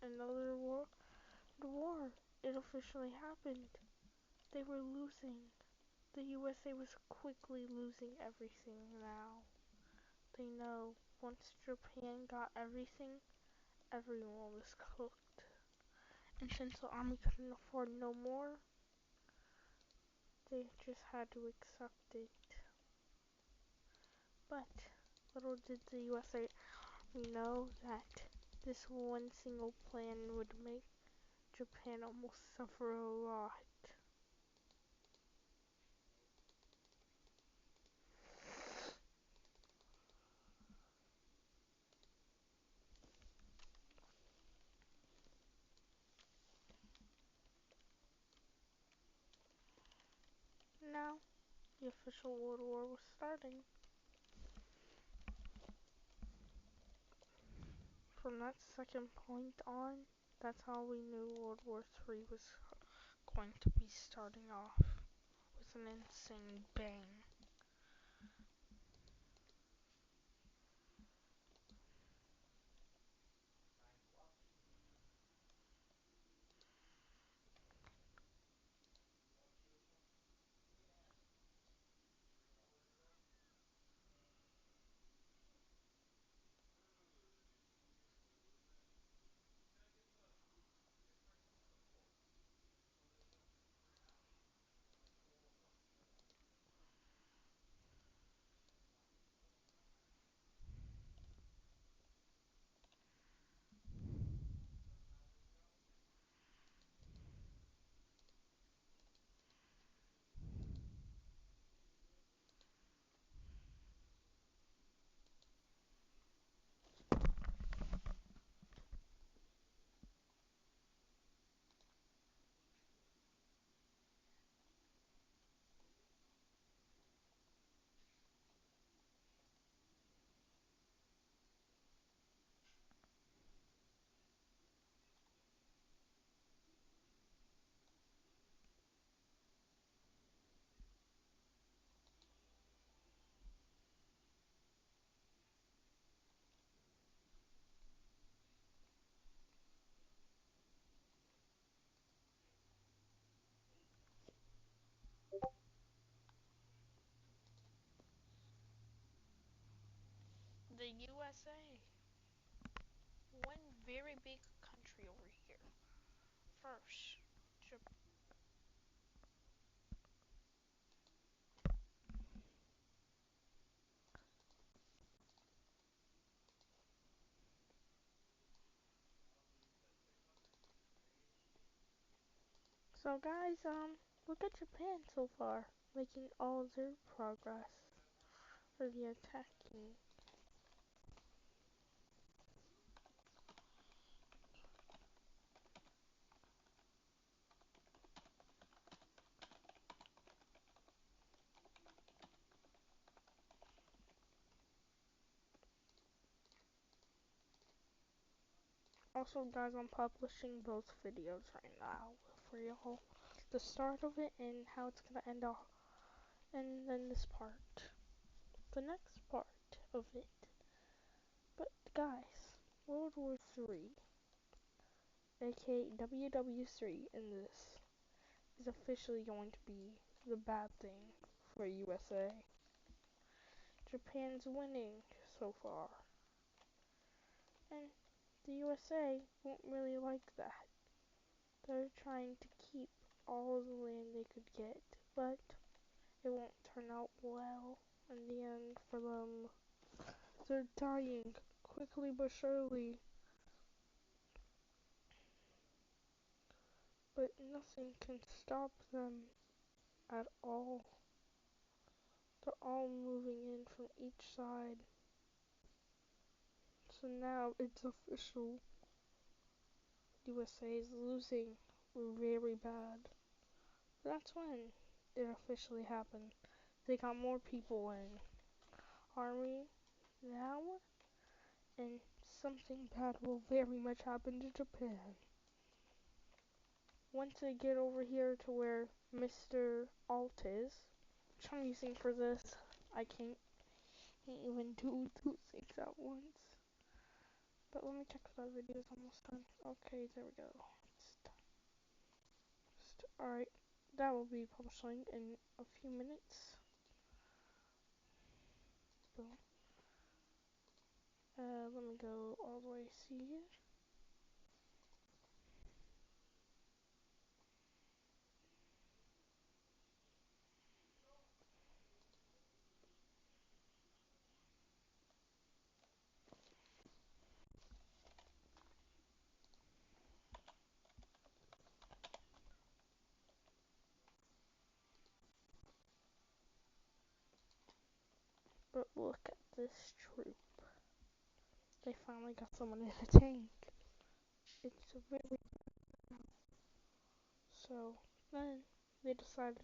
another war. The war. It officially happened. They were losing. The USA was quickly losing everything now. They know once Japan got everything, everyone was cooked. And since the army couldn't afford no more, they just had to accept it. But little did the USA know that this one single plan would make Japan almost suffer a lot. Now, the official World War was starting. From that second point on, that's how we knew World War III was going to be starting off with an insane bang. The USA, one very big country over here. First, Japan. So guys, look at Japan so far, making all their progress for the attacking. Also guys, I'm publishing both videos right now for y'all. The start of it and how it's gonna end off, and then this part. The next part of it. But guys, World War III, aka WW3 in this, is officially going to be the bad thing for USA. Japan's winning so far. And the USA won't really like that. They're trying to keep all the land they could get, but it won't turn out well in the end for them. They're dying quickly but surely. But nothing can stop them at all. They're all moving in from each side. So now it's official. USA is losing very bad. That's when it officially happened. They got more people in army now, and something bad will very much happen to Japan. Once they get over here to where Mr. Alt is, which I'm using for this, I can't even do two things at once. But let me check if that video is almost done. Okay, there we go. Alright, that will be publishing in a few minutes. Boom. Let me go all the way see here. But look at this troop. They finally got someone in a tank. It's really so then they decided,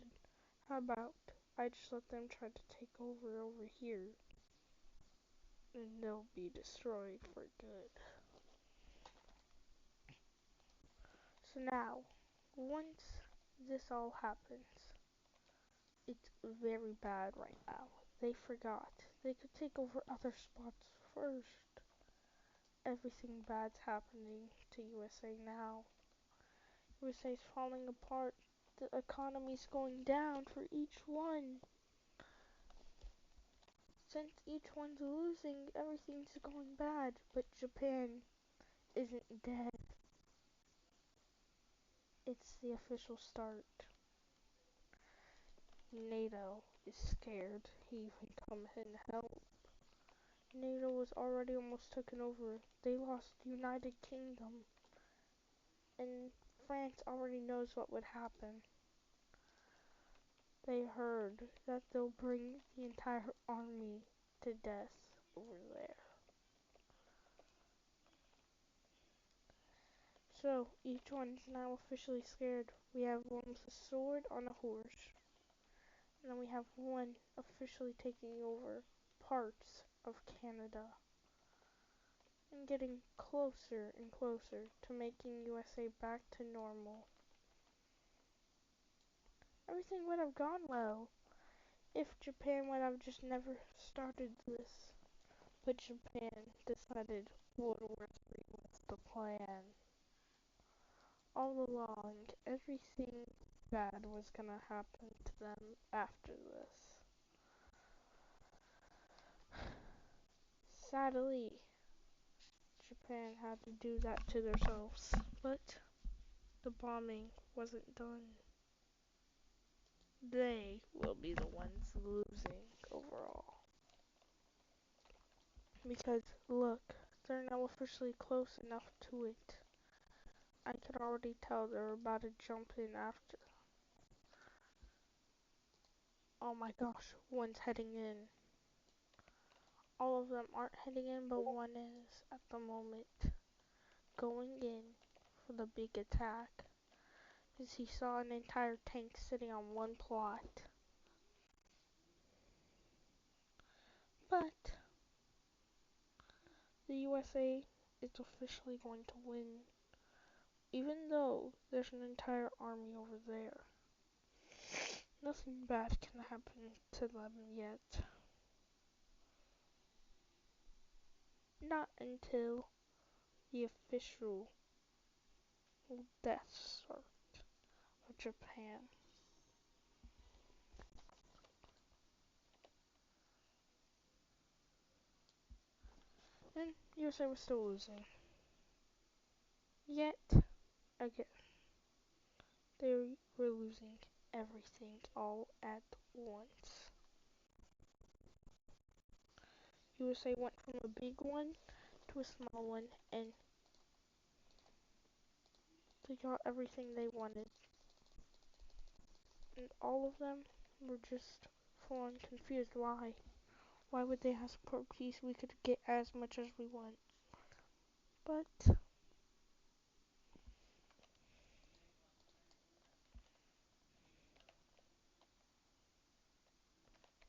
how about I just let them try to take over here and they'll be destroyed for good. So now, once this all happens, it's very bad right now. They forgot. They could take over other spots first. Everything bad's happening to USA now. USA's falling apart. The economy's going down for each one. Since each one's losing, everything's going bad. But Japan isn't dead. It's the official start. NATO is scared. He even come and help. NATO was already almost taken over. They lost United Kingdom. And France already knows what would happen. They heard that they'll bring the entire army to death over there. So, each one's now officially scared. We have one with a sword on a horse. And then we have one officially taking over parts of Canada. And getting closer and closer to making USA back to normal. Everything would have gone well if Japan would have just never started this. But Japan decided World War III was the plan. All along, everything bad was gonna happen to them after this. Sadly, Japan had to do that to themselves, but the bombing wasn't done. They will be the ones losing overall. Because, look, they're now officially close enough to it. I could already tell they're about to jump in after. Oh my gosh, one's heading in. All of them aren't heading in, but one is at the moment going in for the big attack. Because he saw an entire tank sitting on one plot. But the USA is officially going to win. Even though there's an entire army over there. Nothing bad can happen to them yet. Not until the official death start of Japan. And USA was still losing. Yet, again, they were losing everything all at once. USA went from a big one to a small one, and they got everything they wanted. And all of them were just full on confused. Why? Why would they ask for peace? We could get as much as we want. But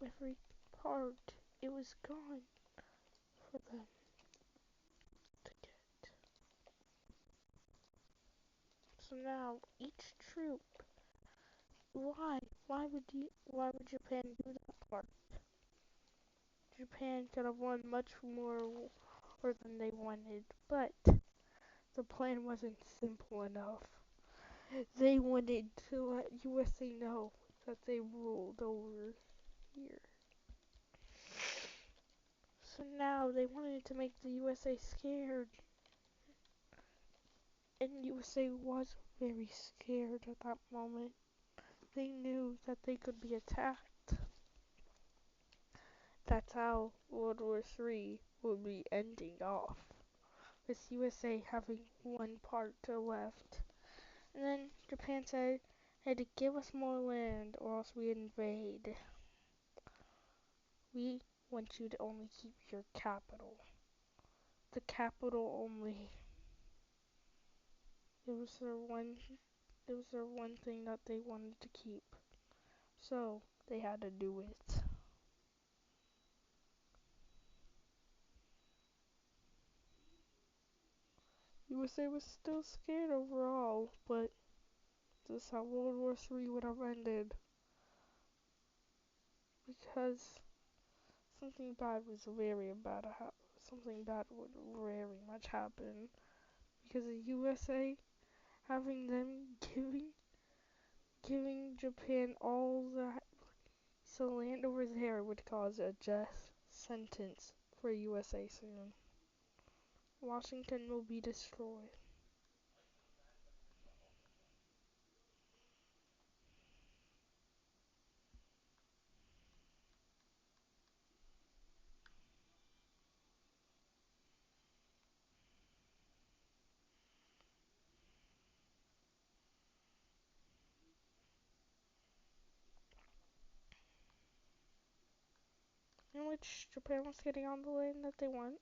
every part, it was gone for them to get. So now each troop, why? Why would Japan do that part? Japan could have won much more or than they wanted, but the plan wasn't simple enough. They wanted to let USA know that they ruled over here. So now they wanted to make the USA scared, and USA was very scared at that moment. They knew that they could be attacked. That's how World War III would be ending off, with USA having one part left. And then Japan said, "Hey, to give us more land or else we invade. We want you to only keep your capital. The capital only." It was their one thing that they wanted to keep. So they had to do it. USA was still scared overall, but this is how World War III would have ended. Because something bad was something bad would very much happen. Because the USA having them giving Japan all that so land over there would cause a death sentence for USA soon. Washington will be destroyed. In which Japan was getting on the land that they want.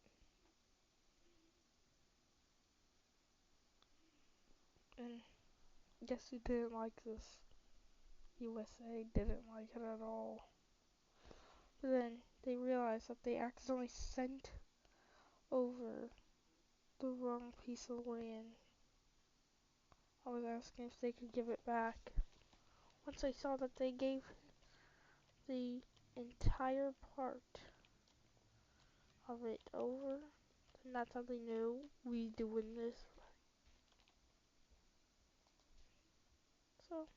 And guess who didn't like this? USA didn't like it at all. But then they realized that they accidentally sent over the wrong piece of land. I was asking if they could give it back. Once I saw that they gave the entire part of it over, then that's how they knew we doing this. So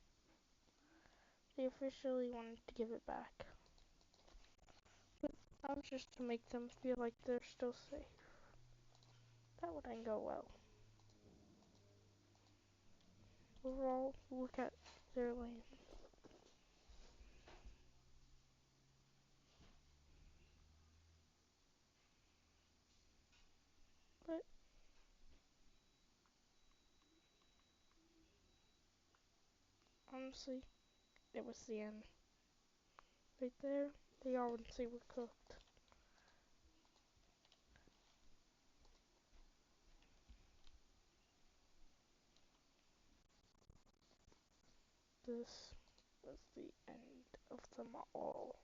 they officially wanted to give it back. But that was just to make them feel like they're still safe. That wouldn't go well. Overall, look at their land. But honestly, it was the end. Right there, they all would say we're cooked. This was the end of them all.